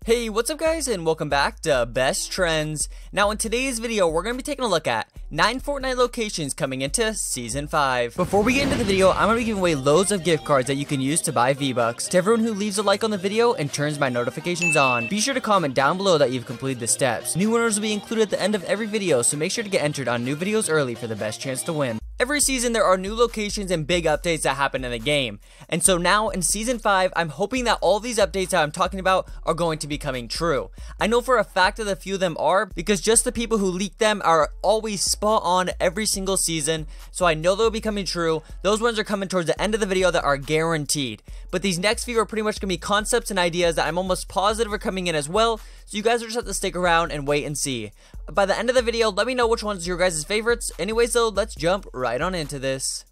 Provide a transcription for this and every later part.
Hey, what's up guys, and welcome back to Best Trends. Now in today's video, we're going to be taking a look at 9 Fortnite locations coming into Season 5. Before we get into the video, I'm going to be giving away loads of gift cards that you can use to buy V-Bucks. To everyone who leaves a like on the video and turns my notifications on, be sure to comment down below that you've completed the steps. New winners will be included at the end of every video, so make sure to get entered on new videos early for the best chance to win. Every season, there are new locations and big updates that happen in the game. And so now in Season 5, I'm hoping that all these updates that I'm talking about are going to be coming true. I know for a fact that a few of them are, because just the people who leak them are always spot on every single season. So I know they'll be coming true. Those ones are coming towards the end of the video that are guaranteed. But these next few are pretty much going to be concepts and ideas that I'm almost positive are coming in as well. So you guys will just have to stick around and wait and see. By the end of the video, let me know which ones are your guys' favorites. Anyways though, let's jump right on into this.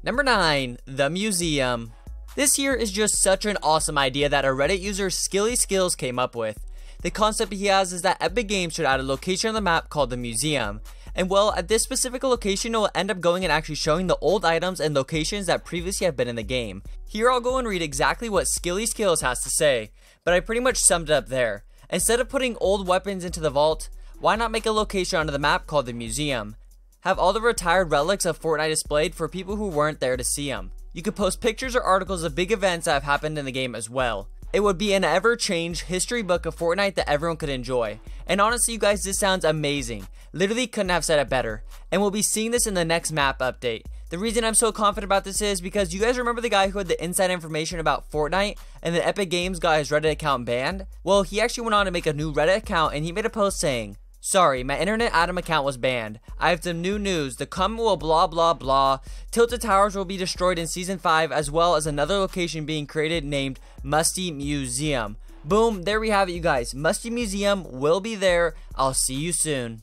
Number 9, the museum. This here is just such an awesome idea that a Reddit user Skills came up with. The concept he has is that Epic Games should add a location on the map called the museum. And well, at this specific location, it will end up going and actually showing the old items and locations that previously have been in the game. Here I'll go and read exactly what Skills has to say, but I pretty much summed it up there. Instead of putting old weapons into the vault, why not make a location onto the map called the museum? Have all the retired relics of Fortnite displayed for people who weren't there to see them. You could post pictures or articles of big events that have happened in the game as well. It would be an ever-changed history book of Fortnite that everyone could enjoy. And honestly, you guys, this sounds amazing. Literally couldn't have said it better. And we'll be seeing this in the next map update. The reason I'm so confident about this is because you guys remember the guy who had the inside information about Fortnite and then Epic Games got his Reddit account banned? Well, he actually went on to make a new Reddit account and he made a post saying, "Sorry, my Internet Adam account was banned. I have some new news. The comment will blah blah blah. Tilted Towers will be destroyed in Season 5 as well as another location being created named Musty Museum." Boom, there we have it you guys. Musty Museum will be there. I'll see you soon.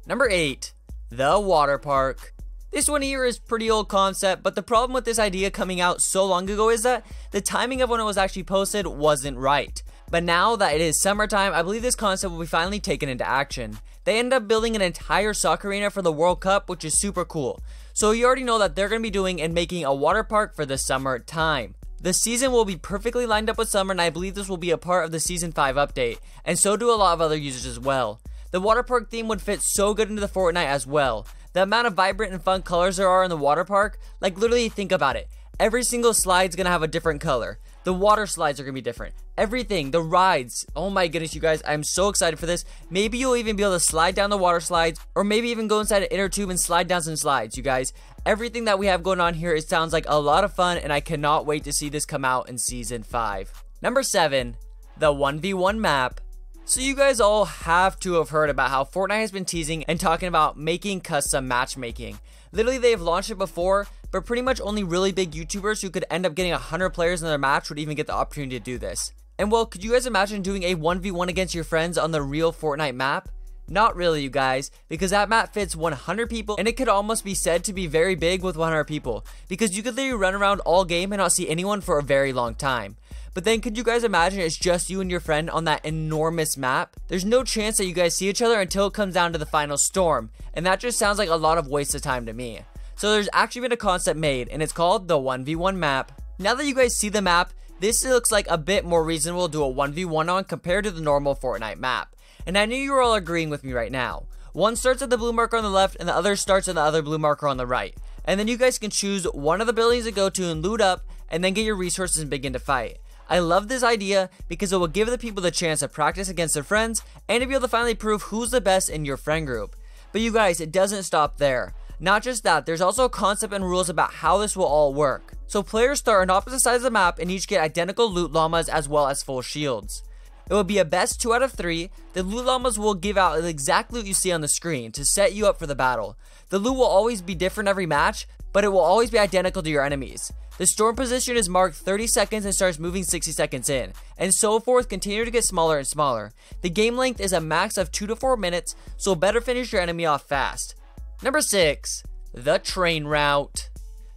Number 8, the water park. This one here is pretty old concept, but the problem with this idea coming out so long ago is that the timing of when it was actually posted wasn't right. But now that it is summertime, I believe this concept will be finally taken into action. They end up building an entire soccer arena for the World Cup, which is super cool. So you already know that they're going to be doing and making a water park for the summer time. The season will be perfectly lined up with summer, and I believe this will be a part of the Season 5 update, and so do a lot of other users as well. The water park theme would fit so good into the Fortnite as well. The amount of vibrant and fun colors there are in the water park, like literally think about it. Every single slide's gonna have a different color. The water slides are gonna be different. Everything, the rides. Oh my goodness, you guys, I'm so excited for this. Maybe you'll even be able to slide down the water slides, or maybe even go inside an inner tube and slide down some slides, you guys. Everything that we have going on here, it sounds like a lot of fun, and I cannot wait to see this come out in Season 5. Number 7, the 1v1 map. So you guys all have to have heard about how Fortnite has been teasing and talking about making custom matchmaking. Literally, they've launched it before, but pretty much only really big YouTubers who could end up getting 100 players in their match would even get the opportunity to do this. And well, could you guys imagine doing a 1v1 against your friends on the real Fortnite map? Not really, you guys, because that map fits 100 people, and it could almost be said to be very big with 100 people, because you could literally run around all game and not see anyone for a very long time. But then could you guys imagine it's just you and your friend on that enormous map? There's no chance that you guys see each other until it comes down to the final storm, and that just sounds like a lot of waste of time to me. So there's actually been a concept made, and it's called the 1v1 map. Now that you guys see the map, this looks like a bit more reasonable to do a 1v1 on compared to the normal Fortnite map. And I know you're all agreeing with me right now. One starts at the blue marker on the left, and the other starts at the other blue marker on the right. And then you guys can choose one of the buildings to go to and loot up, and then get your resources and begin to fight. I love this idea because it will give the people the chance to practice against their friends and to be able to finally prove who's the best in your friend group. But you guys, it doesn't stop there. Not just that, there's also a concept and rules about how this will all work. So players start on opposite sides of the map and each get identical loot llamas as well as full shields. It will be a best 2 out of 3. The loot llamas will give out the exact loot you see on the screen to set you up for the battle. The loot will always be different every match, but it will always be identical to your enemies. The storm position is marked 30 seconds and starts moving 60 seconds in, and so forth, continue to get smaller and smaller. The game length is a max of 2 to 4 minutes, so better finish your enemy off fast. Number 6, the train route.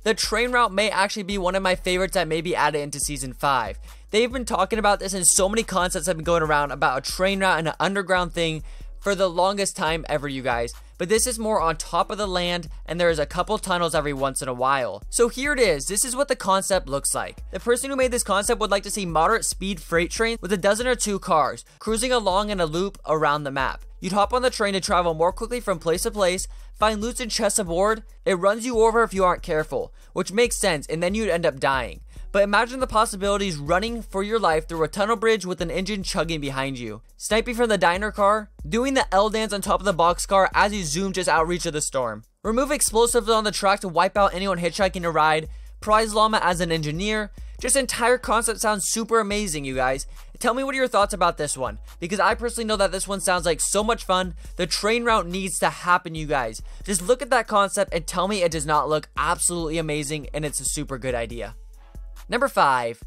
The train route may actually be one of my favorites that may be added into Season 5. They've been talking about this and so many concepts have been going around about a train route and an underground thing for the longest time ever, you guys. but this is more on top of the land, and there is a couple tunnels every once in a while. So here it is. This is what the concept looks like. The person who made this concept would like to see moderate speed freight trains with a dozen or two cars cruising along in a loop around the map. You'd hop on the train to travel more quickly from place to place, find loot and chests aboard. It runs you over if you aren't careful, which makes sense, and then you'd end up dying. But imagine the possibilities running for your life through a tunnel bridge with an engine chugging behind you, sniping from the diner car, doing the L dance on top of the boxcar as you zoom just out reach of the storm. Remove explosives on the track to wipe out anyone hitchhiking a ride, prize llama as an engineer. Just entire concept sounds super amazing, you guys. Tell me what are your thoughts about this one, because I personally know that this one sounds like so much fun. The train route needs to happen, you guys. Just look at that concept and tell me it does not look absolutely amazing and it's a super good idea. Number 5,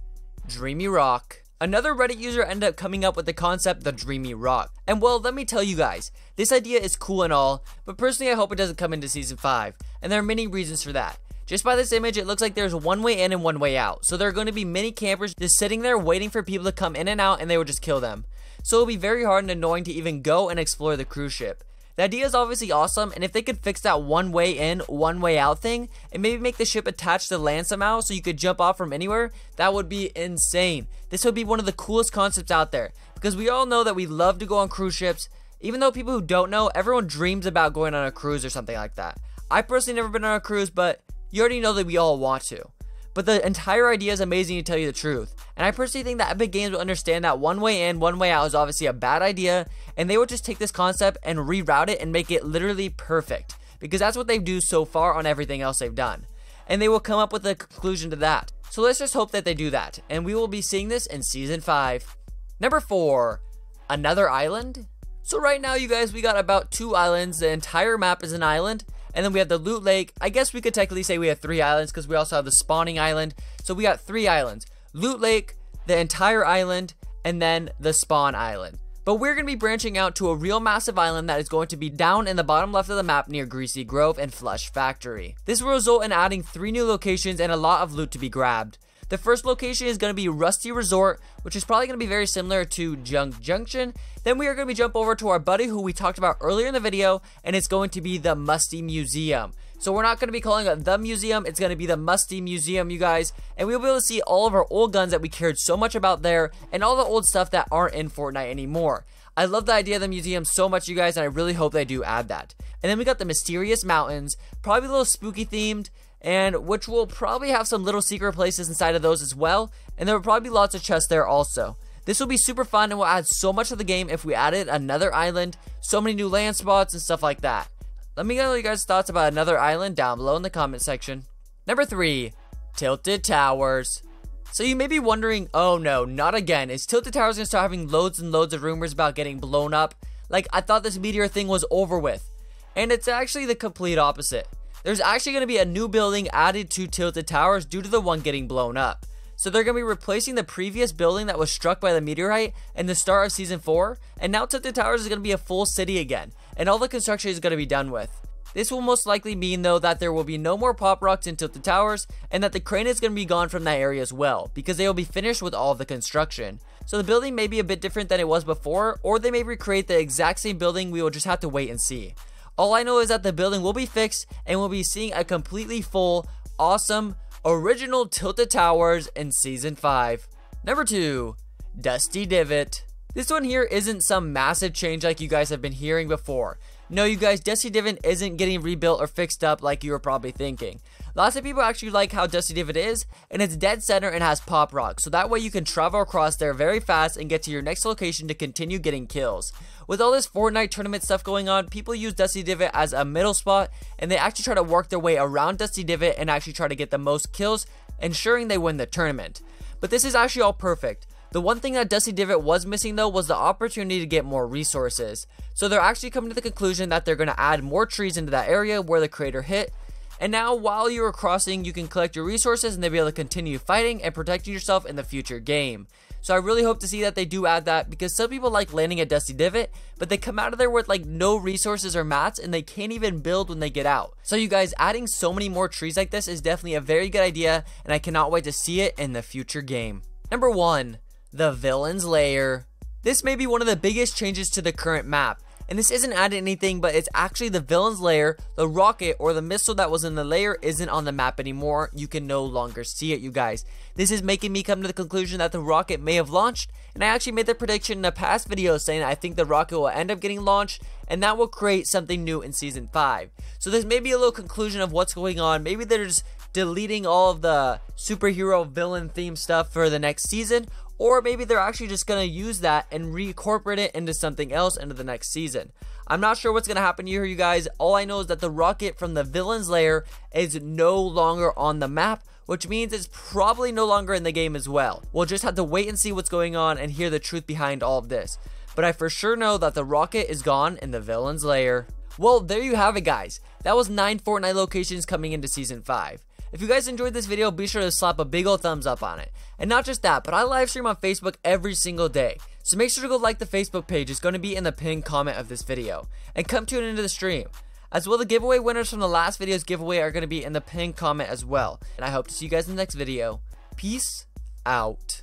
Dreamy Rock. Another Reddit user ended up coming up with the concept, the Dreamy Rock. And well, let me tell you guys, this idea is cool and all, but personally I hope it doesn't come into Season 5, and there are many reasons for that. Just by this image, it looks like there's one way in and one way out. So there are going to be many campers just sitting there waiting for people to come in and out, and they will just kill them. So it'll be very hard and annoying to even go and explore the cruise ship. The idea is obviously awesome, and if they could fix that one way in, one way out thing, and maybe make the ship attached to land somehow so you could jump off from anywhere, that would be insane. This would be one of the coolest concepts out there, because we all know that we love to go on cruise ships. Even though people who don't know, everyone dreams about going on a cruise or something like that. I personally never been on a cruise, but you already know that we all want to. But the entire idea is amazing, to tell you the truth. And I personally think that Epic Games will understand that one way in, one way out is obviously a bad idea, and they will just take this concept and reroute it and make it literally perfect. Because that's what they do so far on everything else they've done. And they will come up with a conclusion to that. So let's just hope that they do that. And we will be seeing this in Season 5. Number 4, another island. So right now, you guys, we got about 2 islands. The entire map is an island. And then we have the loot lake. I guess we could technically say we have 3 islands because we also have the spawning island. So we got 3 islands. Loot lake, the entire island, and then the spawn island. But we're going to be branching out to a real massive island that is going to be down in the bottom left of the map near Greasy Grove and Flush Factory. This will result in adding 3 new locations and a lot of loot to be grabbed. The first location is going to be Rusty Resort, which is probably going to be very similar to Junk Junction. Then we are going to jump over to our buddy who we talked about earlier in the video, and it's going to be the Musty Museum. So we're not going to be calling it the museum, it's going to be the Musty Museum, you guys. And we'll be able to see all of our old guns that we cared so much about there, and all the old stuff that aren't in Fortnite anymore. I love the idea of the museum so much, you guys, and I really hope they do add that. And then we got the Mysterious Mountains, probably a little spooky themed, and which will probably have some little secret places inside of those as well, and there will probably be lots of chests there also. This will be super fun and will add so much to the game if we added another island, so many new land spots and stuff like that. Let me know your guys' thoughts about another island down below in the comment section. Number 3, Tilted Towers. So you may be wondering, oh no, not again. Is Tilted Towers going to start having loads and loads of rumors about getting blown up? Like, I thought this meteor thing was over with. And it's actually the complete opposite. There's actually going to be a new building added to Tilted Towers due to the one getting blown up. So they're going to be replacing the previous building that was struck by the meteorite in the start of Season 4. And now Tilted Towers is going to be a full city again. And all the construction is going to be done with. This will most likely mean though that there will be no more pop rocks in Tilted Towers. And that the crane is going to be gone from that area as well. Because they will be finished with all of the construction. So the building may be a bit different than it was before. Or they may recreate the exact same building. We will just have to wait and see. All I know is that the building will be fixed and we'll be seeing a completely full, awesome, original Tilted Towers in Season 5. Number 2, Dusty Divot. This one here isn't some massive change like you guys have been hearing before. No, you guys, Dusty Divot isn't getting rebuilt or fixed up like you were probably thinking. Lots of people actually like how Dusty Divot is, and it's dead center and has pop rocks, so that way you can travel across there very fast and get to your next location to continue getting kills. With all this Fortnite tournament stuff going on, people use Dusty Divot as a middle spot, and they actually try to work their way around Dusty Divot and actually try to get the most kills, ensuring they win the tournament. But this is actually all perfect. The one thing that Dusty Divot was missing though was the opportunity to get more resources. So they're actually coming to the conclusion that they're going to add more trees into that area where the crater hit. And now while you are crossing, you can collect your resources and they'll be able to continue fighting and protecting yourself in the future game. So I really hope to see that they do add that, because some people like landing at Dusty Divot, but they come out of there with like no resources or mats and they can't even build when they get out. So you guys, adding so many more trees like this is definitely a very good idea, and I cannot wait to see it in the future game. Number 1, the Villain's Lair. This may be one of the biggest changes to the current map. And this isn't adding anything, but it's actually the villain's lair. The rocket or the missile that was in the lair isn't on the map anymore. You can no longer see it, you guys. This is making me come to the conclusion that the rocket may have launched, and I actually made the prediction in a past video saying I think the rocket will end up getting launched, and that will create something new in Season 5. So this may be a little conclusion of what's going on. Maybe they're just deleting all of the superhero villain theme stuff for the next season, or maybe they're actually just going to use that and reincorporate it into something else into the next season. I'm not sure what's going to happen here, you guys. All I know is that the rocket from the villain's lair is no longer on the map, which means it's probably no longer in the game as well. We'll just have to wait and see what's going on and hear the truth behind all of this. But I for sure know that the rocket is gone in the villain's lair. Well, there you have it, guys. That was 9 Fortnite locations coming into Season 5. If you guys enjoyed this video, be sure to slap a big old thumbs up on it. And not just that, but I live stream on Facebook every single day. So make sure to go like the Facebook page. It's going to be in the pinned comment of this video. And come tune into the stream. As well, the giveaway winners from the last video's giveaway are going to be in the pinned comment as well. And I hope to see you guys in the next video. Peace out.